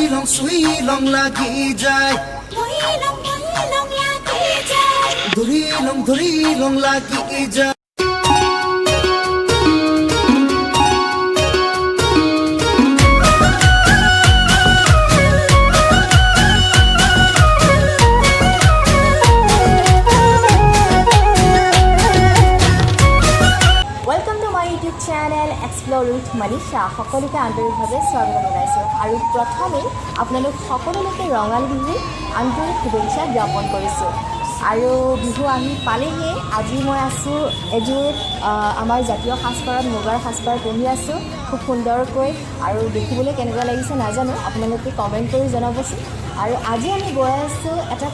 সুই লং লাগি যায় ধৰি লং লাগি যায় चैनल एक्सप्लोर विथ मनीषा सकलोके आन्तरिकभाৱে स्वागत जनाइছোঁ আৰু প্ৰথমে আপোনালোক সকলোকে ৰঙাল বিহুৰ আন্তৰিক শুভেচ্ছা জ্ঞাপন কৰিছোঁ আৰু বিহু আহি পালেহে আজি মই আছোঁ এযোৰ আমাৰ জাতীয় সাজপাৰত মুগাৰ সাজপাৰ পিন্ধি আছোঁ খুব সুন্দৰকৈ আৰু দেখিবলৈ কেনেকুৱা লাগিছে নাজানো আপোনালোকে কমেণ্ট কৰি জনাবচোন আৰু আজি আমি গৈ আছোঁ এটা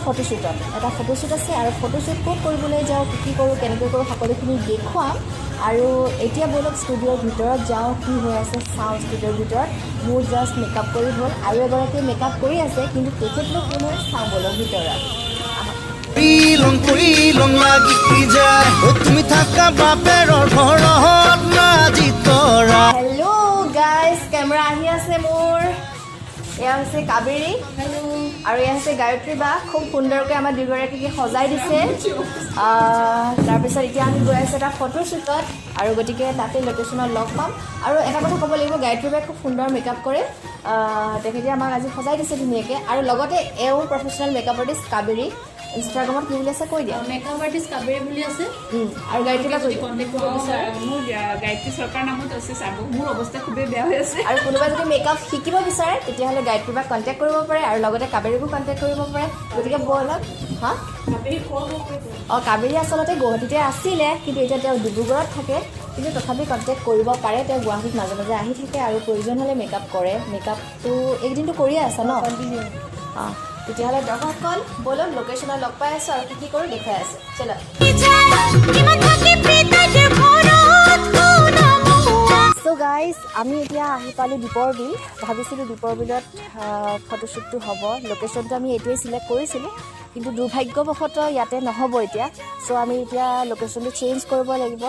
ফটোশ্বুট আছে আৰু ফটোশ্বুট ক'ত কৰিবলৈ যাওঁ কি কৰোঁ কেনেকৈ কৰোঁ সকলোখিনি দেখুৱাম আৰু এতিয়া বলক ষ্টুডিঅ'ৰ ভিতৰত যাওঁ কি হৈ আছে চাওঁ ষ্টুডিঅ'ৰ ভিতৰত মোৰ জাষ্ট মেকআপ কৰি হ'ল আৰু এগৰাকী মেকআপ কৰি আছে কিন্তু তেখেতলোক কোনো চাওঁ বলক ভিতৰত হেল্ল' গাইজ কেমেৰা আহি আছে মোৰ এয়া হৈছে কাবেৰী আৰু এয়া হৈছে গায়ত্ৰী বা খুব সুন্দৰকৈ আমাৰ দুগৰাকীকে সজাই দিছে তাৰপিছত এতিয়া আমি গৈ আছোঁ এটা ফটোশ্বুটত আৰু গতিকে তাতে লোকেশ্যনত লগ পাম আৰু এটা কথা ক'ব লাগিব গায়ত্ৰী বাই খুব সুন্দৰ মেকআপ কৰে তেখেতে আমাক আজি সজাই দিছে ধুনীয়াকৈ আৰু লগতে এওঁ প্ৰফেচনেল মেকআপ আৰ্টিষ্ট কাবেৰী ইনষ্টাগ্ৰামত কি বুলি আছে কৈ দিয়া মেকআপ আৰ্টিষ্ট কাবেৰী বুলি আছে আৰু গায়ত্ৰী বা কণ্টেক্ট কৰিব বিচাৰে মোৰ গায়ত্ৰী চৰকাৰ নামত আছে চাব মোৰ অৱস্থা খুবেই বেয়া হৈ আছে আৰু কোনোবাই যদি মেকআপ শিকিব বিচাৰে তেতিয়াহ'লে গায়ত্ৰী বাক কণ্টেক্ট কৰিব পাৰে আৰু লগতে কাবেৰীকো কণ্টেক্ট কৰিব পাৰে গতিকে ব'লক হা কাবেৰী আচলতে গুৱাহাটীতে আছিলে কিন্তু এতিয়া তেওঁ ডিব্ৰুগড়ত থাকে কিন্তু তথাপি কণ্টেক্ট কৰিব পাৰে তেওঁ গুৱাহাটীত মাজে মাজে আহি থাকে আৰু প্ৰয়োজন হ'লে মেকআপ কৰে মেকআপটো এইকেইদিনটো কৰিয়ে আছে ন অঁ তেতিয়াহ'লে দৰ্শকসকল ব'লক লোকেশ্যনত লগ পাই আছোঁ আৰু কি কৰোঁ দেখুৱাই আছে চলো চ' গাইজ আমি এতিয়া আহি পালোঁ দীপৰ বিল ভাবিছিলোঁ দীপৰ বিলত ফটোশ্বুটটো হ'ব লোকেশ্যনটো আমি এইটোৱেই চিলেক্ট কৰিছিলোঁ কিন্তু দুৰ্ভাগ্যবশতঃ ইয়াতে নহ'ব এতিয়া চ' আমি এতিয়া লোকেশ্যনটো চেঞ্জ কৰিব লাগিব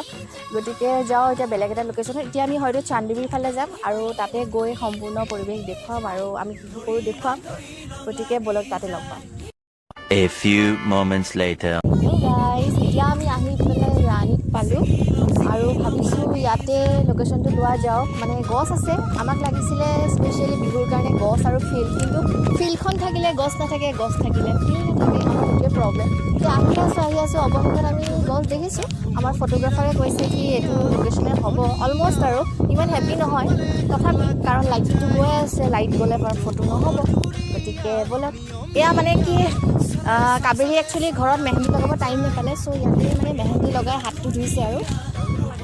গতিকে যাওঁ এতিয়া বেলেগ এটা লোকেশ্যনত এতিয়া আমি হয়তো চান্দিবিৰ ফালে যাম আৰু তাতে গৈ সম্পূৰ্ণ পৰিৱেশ দেখুৱাম আৰু আমি কি কৰোঁ দেখুৱাম গতিকে বলক তাতে লগ পাম A few moments later. Guys এতিয়া আমি আহি পেলাই ৰাণীত পালোঁ আৰু ভাবিছোঁ ইয়াতে লোকেশ্যনটো লোৱা যাওক মানে গছ আছে আমাক লাগিছিলে স্পেচিয়েলি বিহুৰ কাৰণে গছ আৰু ফিল্ড কিন্তু ফিল্ডখন থাকিলে গছ নাথাকে গছ থাকিলে ফিল্ড নাথাকে আমাৰ সেইটোৱে প্ৰব্লেম এতিয়া আহি আছোঁ অৱশেষত আমি গছ দেখিছোঁ আমাৰ ফটোগ্ৰাফাৰে কৈছে কি এইটো লোকেশ্যনে হ'ব অলমষ্ট আৰু ইমান হেপী নহয় তথাপি কাৰণ লাইটটো গৈ আছে লাইট গ'লে ফটো নহ'ব গতিকে ব'লক এয়া মানে কি কাবেৰী একচুৱেলি ঘৰত মেহেন্দি লগাব টাইম নাপালে চ' ইয়াতে মানে মেহেন্দি লগাই হাতটো ধুইছে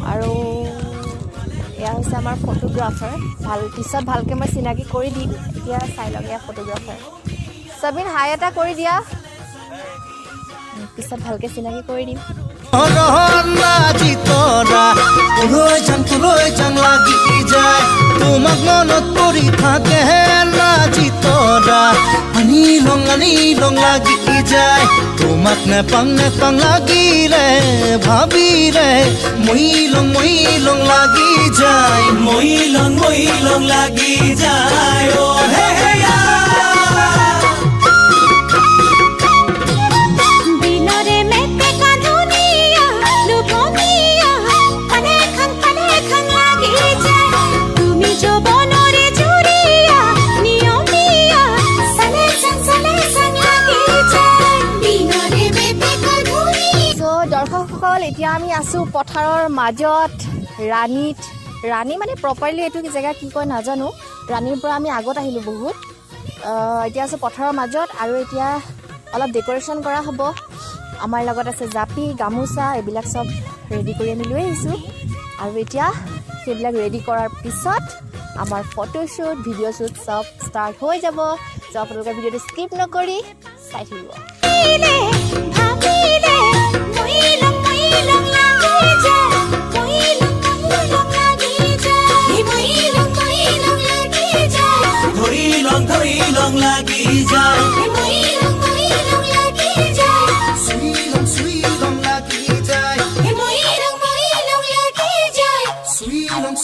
আৰু এয়া হৈছে আমাৰ ফটোগ্ৰাফাৰ পিছত ভালকৈ মই চিনাকি কৰি দিম এতিয়া চাই লওক এয়া ফটোগ্ৰাফাৰ চাবিন হাই এটা কৰি দিয়া পিছত ভালকৈ চিনাকি কৰি দিম তোমাক মনত পৰি থাকে আনি লং লাগি যায় তোমাক নেপাং লাগিলে ভাবিলে মই লং লাগি যায় মই লং লাগি যায় অ হে এতিয়া আমি আছোঁ পথাৰৰ মাজত ৰাণী মানে প্ৰপাৰলি এইটো জেগা কি কয় নাজানো ৰাণীৰ পৰা আমি আগত আহিলোঁ বহুত এতিয়া আছোঁ পথাৰৰ মাজত আৰু এতিয়া অলপ ডেক'ৰেশ্যন কৰা হ'ব আমাৰ লগত আছে জাপি গামোচা এইবিলাক চব ৰেডি কৰি আমি লৈ আহিছোঁ আৰু এতিয়া সেইবিলাক ৰেডি কৰাৰ পিছত আমাৰ ফটোশ্বুট ভিডিঅ' শ্বুট চব ষ্টাৰ্ট হৈ যাব চ' আপোনালোকে ভিডিঅ'টো স্কিপ নকৰি চাই থাকিব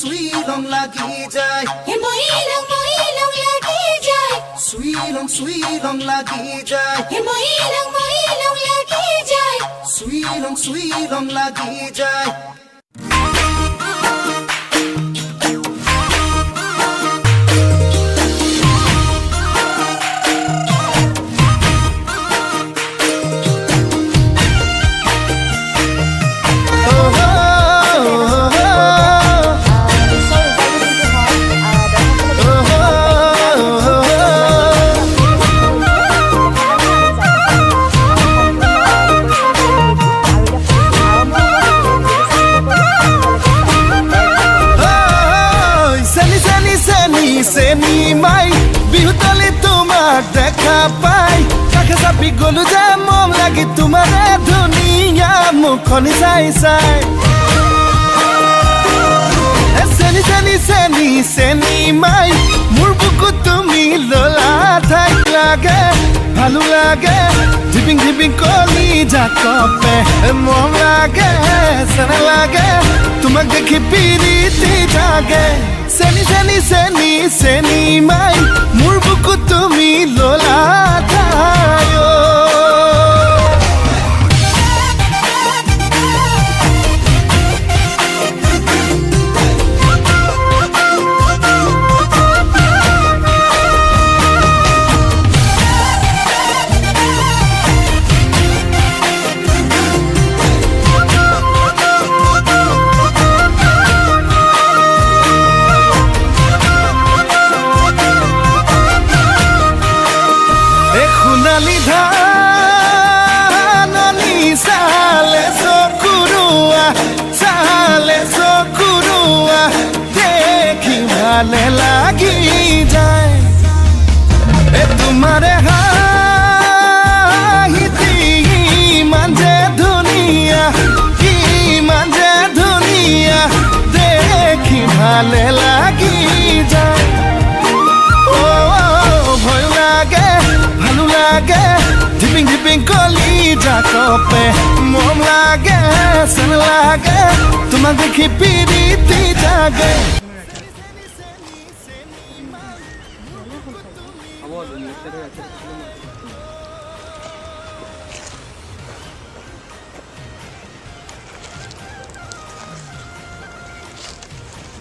সুই লং লাগি যায় সুইলং লাগি যায় সুইলং লাগি যায় চেনি মাই বিহুতলি তোমাক দেখা পাই কাষে চাপি গলো যে মম লাগি তোমাৰে ধুনীয়া মুখনি চাই চাই চেনি চেনি চেনি চেনি মাই মোৰ বুকুত তুমি ললা ঠাই লাগে ভালো লাগে ধিপিং ধিপিং কলি জাকপে মম লাগে চেনে লাগে তোমাক দেখি পিৰিতি জাগে চেনি চেনি চেনি চেনি মাই মোৰ বুকুত তুমি ললা ঠাই ভালে লাগি যায় তোমাৰে হাঁহিতি ইমান যে ধুনীয়া দেখি ভালে লাগি যায় ভয় লাগে ভালো লাগে ধিপিং ধিপিং কলি জাকপে মম লাগে চেন লাগে তোমাক দেখি পিৰিতি জাগে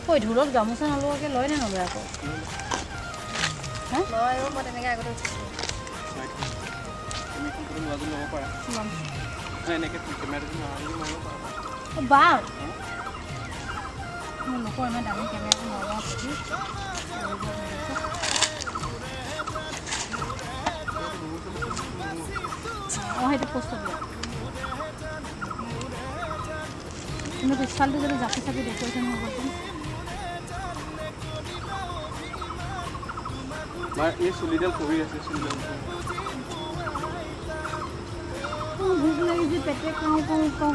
ঐ ঢোলক গামোচা নলোৱাকৈ লয় নে নলয় আকৌ লয় মই তেনেকৈ আগতে উঠিছোঁ বা মোৰ লোকৰ ইমান দামী কেমেৰাটো নলওঁ অঁ সেইটো পষ্ট দিয়া কিন্তু পিছফালটো যদি জাপি চাপি ডেকৰেশ্যন হ'বচোন এই চুলিডাল পৰি আছে ভোক লাগিছে পেটে কওঁ কৰিছোঁ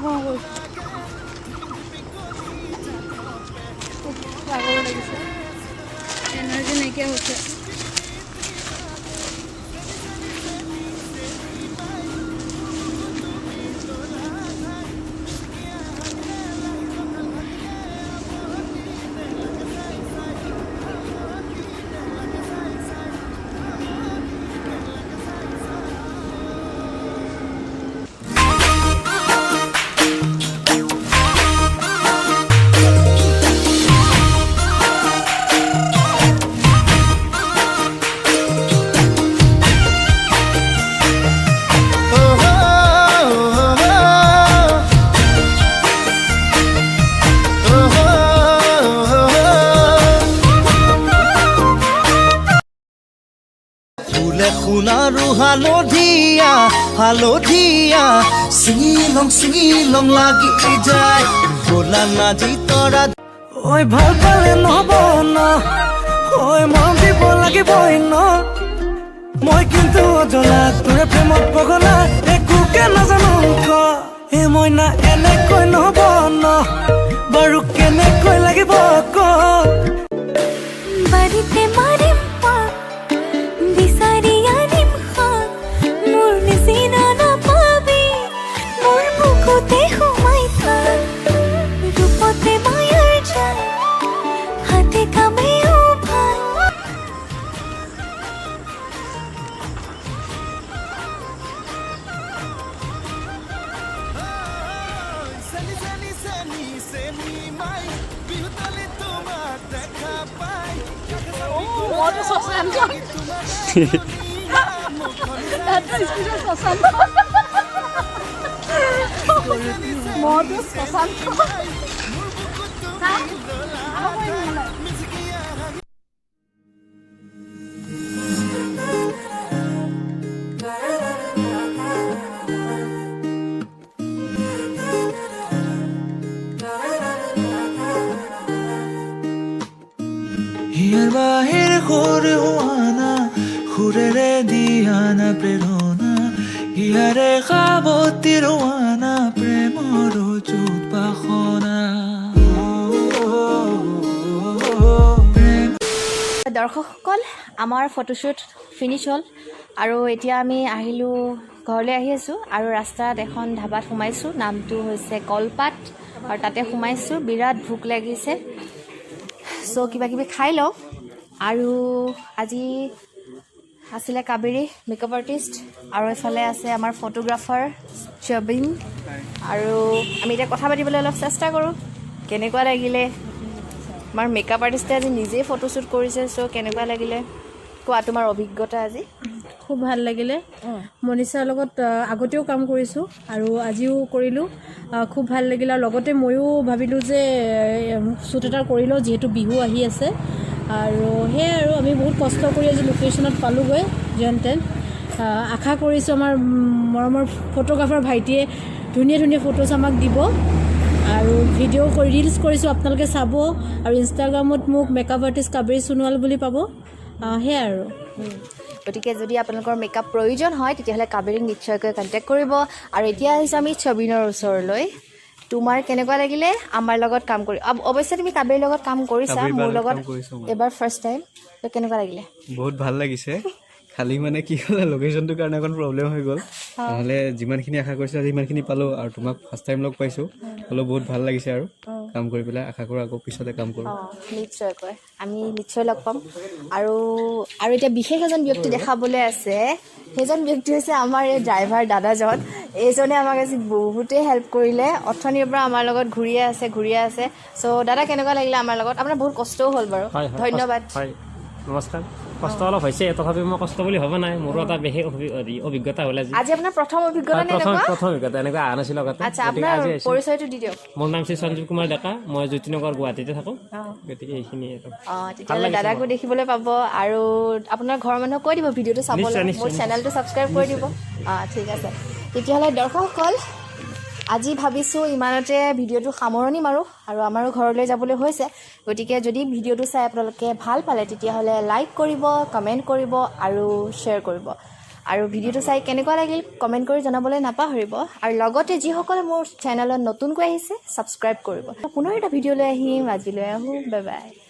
ভাগৰ লাগিছে এনাৰ্জি নাইকিয়া হৈছে সোণাৰু হালধীয়া চিঙিলং লাগি যায় ভোলা নাজি তৰা ঐ ভাল পালে নহ'ব ন ঐ মৰম দিব লাগিবই ন মই কিন্তু অজলা তোৰে প্ৰেমত পগলা একোকে নাজানো এই মইনা এনেকৈ নহ'ব ন বাৰু কেনেকৈ লাগিব ক বাড়িতে মাৰিম বিচাৰি আনিম মোৰ নিচিনা নাপাবি মোৰ বুকুতে সোমাই থাক ৰূপতে মায়াৰ জাল হাতে কামেও ভাল মইতো শশাংক এটা স্পেচিয়েল শশাংক মইতো শশাংক হিয়াৰ বাহিৰ সৰে হোৱানা সুৰেৰে দিয়ানা প্ৰেৰণা হিয়াৰে সাৱতী ৰোৱানা প্ৰেমৰ যুত বাসনা দৰ্শকসকল আমাৰ ফটোশ্বুট ফিনিছ হ'ল আৰু এতিয়া আমি আহিলোঁ ঘৰলৈ আহি আছোঁ আৰু ৰাস্তাত এখন ধাবাত সোমাইছোঁ নামটো হৈছে কলপাত আৰু তাতে সোমাইছোঁ বিৰাট ভোক লাগিছে চ' কিবা কিবি খাই লওঁ আৰু আজি আছিলে কাবেৰী মেকআপ আৰ্টিষ্ট আৰু এইফালে আছে আমাৰ ফটোগ্ৰাফাৰ ছবিন আৰু আমি এতিয়া কথা পাতিবলৈ অলপ চেষ্টা কৰোঁ কেনেকুৱা লাগিলে আমাৰ মেকআপ আৰ্টিষ্টে আজি নিজেই ফটোশ্বুট কৰিছে চ' কেনেকুৱা লাগিলে কোৱা তোমাৰ অভিজ্ঞতা আজি খুব ভাল লাগিলে মনিষাৰ লগত আগতেও কাম কৰিছোঁ আৰু আজিও কৰিলোঁ খুব ভাল লাগিলে আৰু লগতে ময়ো ভাবিলোঁ যে শ্বুট এটা কৰি লওঁ যিহেতু বিহু আহি আছে আৰু সেয়াই আৰু আমি বহুত কষ্ট কৰি আজি লোকেশ্যনত পালোঁগৈ যেন তেন আশা কৰিছোঁ আমাৰ মৰমৰ ফটোগ্ৰাফাৰ ভাইটিয়ে ধুনীয়া ধুনীয়া ফটোজ আমাক দিব আৰু ভিডিঅ' কৰি ৰিলছ কৰিছোঁ আপোনালোকে চাব আৰু ইনষ্টাগ্ৰামত মোক মেকআপ আৰ্টিষ্ট কাবেৰী সোণোৱাল বুলি পাব সেয়াই আৰু গতিকে যদি আপোনালোকৰ মেকআপ প্ৰয়োজন হয় তেতিয়াহ'লে কাবেৰীক নিশ্চয়কৈ কণ্টেক্ট কৰিব আৰু এতিয়া আহিছোঁ আমি ছবিনৰ ওচৰলৈ তোমাৰ কেনেকুৱা লাগিলে আমাৰ লগত কাম কৰি অৱশ্যে তুমি কাবেৰীৰ লগত কাম কৰিছা মোৰ লগত এবাৰ ফাৰ্ষ্ট টাইম তো কেনেকুৱা লাগিলে বহুত ভাল লাগিছে খালি মানে কি হ'ল লোকেশ্যনটোৰ কাৰণে অকণ প্ৰব্লেম হৈ গ'ল নহ'লে যিমানখিনি আশা কৰিছিলোঁ সিমানখিনি পালোঁ আৰু তোমাক ফাৰ্ষ্ট টাইম লগ পাইছোঁ হ'লেও বহুত ভাল লাগিছে আৰু কাম কৰি পেলাই আশা কৰোঁ আকৌ পিছতে কাম কৰোঁ নিশ্চয়কৈ আমি নিশ্চয় লগ পাম আৰু এতিয়া বিশেষ এজন ব্যক্তি দেখাবলৈ আছে সেইজন ব্যক্তি হৈছে আমাৰ এই ড্ৰাইভাৰ দাদাজন এইজনে আমাক আজি বহুতেই হেল্প কৰিলে অথনিৰ পৰা আমাৰ লগত ঘূৰিয়ে আছে চ' দাদা কেনেকুৱা লাগিলে আমাৰ লগত আপোনাৰ বহুত কষ্টও হ'ল বাৰু ধন্যবাদ হয় নমস্কাৰ কষ্ট অলপ হৈছে তথাপি মই কষ্ট বুলি ভবা নাই মোৰো এটা বিশেষ অভিজ্ঞতা হ'ল আজি আপোনাৰ প্ৰথম অভিজ্ঞতা প্ৰথম অভিজ্ঞতা এনেকুৱা অহা নাছিলোঁ আগতে আচ্ছা আপোনাৰ পৰিচয়টো দি দিয়ক মোৰ নাম শ্ৰী সঞ্জীৱ কুমাৰ ডেকা মই জ্যোতিনগৰ গুৱাহাটীতে থাকোঁ গতিকে এইখিনিয়ে তেতিয়াহ'লে দাদাকো দেখিবলৈ পাব আৰু আপোনাৰ ঘৰৰ মানুহক কৈ দিব ভিডিঅ'টো চাবলৈ মোৰ চেনেলটো ছাবস্ক্ৰাইব কৰি দিব ঠিক আছে তেতিয়াহ'লে দৰ্শকসকল আজি ভাবিছোঁ ইমানতে ভিডিঅ'টো সামৰণি মাৰোঁ আৰু আমাৰো ঘৰলৈ যাবলৈ হৈছে গতিকে যদি ভিডিঅ'টো চাই আপোনালোকে ভাল পালে তেতিয়াহ'লে লাইক কৰিব কমেণ্ট কৰিব আৰু শ্বেয়াৰ কৰিব আৰু ভিডিঅ'টো চাই কেনেকুৱা লাগিল কমেণ্ট কৰি জনাবলৈ নাপাহৰিব আৰু লগতে যিসকলে মোৰ চেনেলত নতুনকৈ আহিছে ছাবস্ক্ৰাইব কৰিব পুনৰ এটা ভিডিঅ'লৈ আহিম আজিলৈ আহোঁ বাই বাই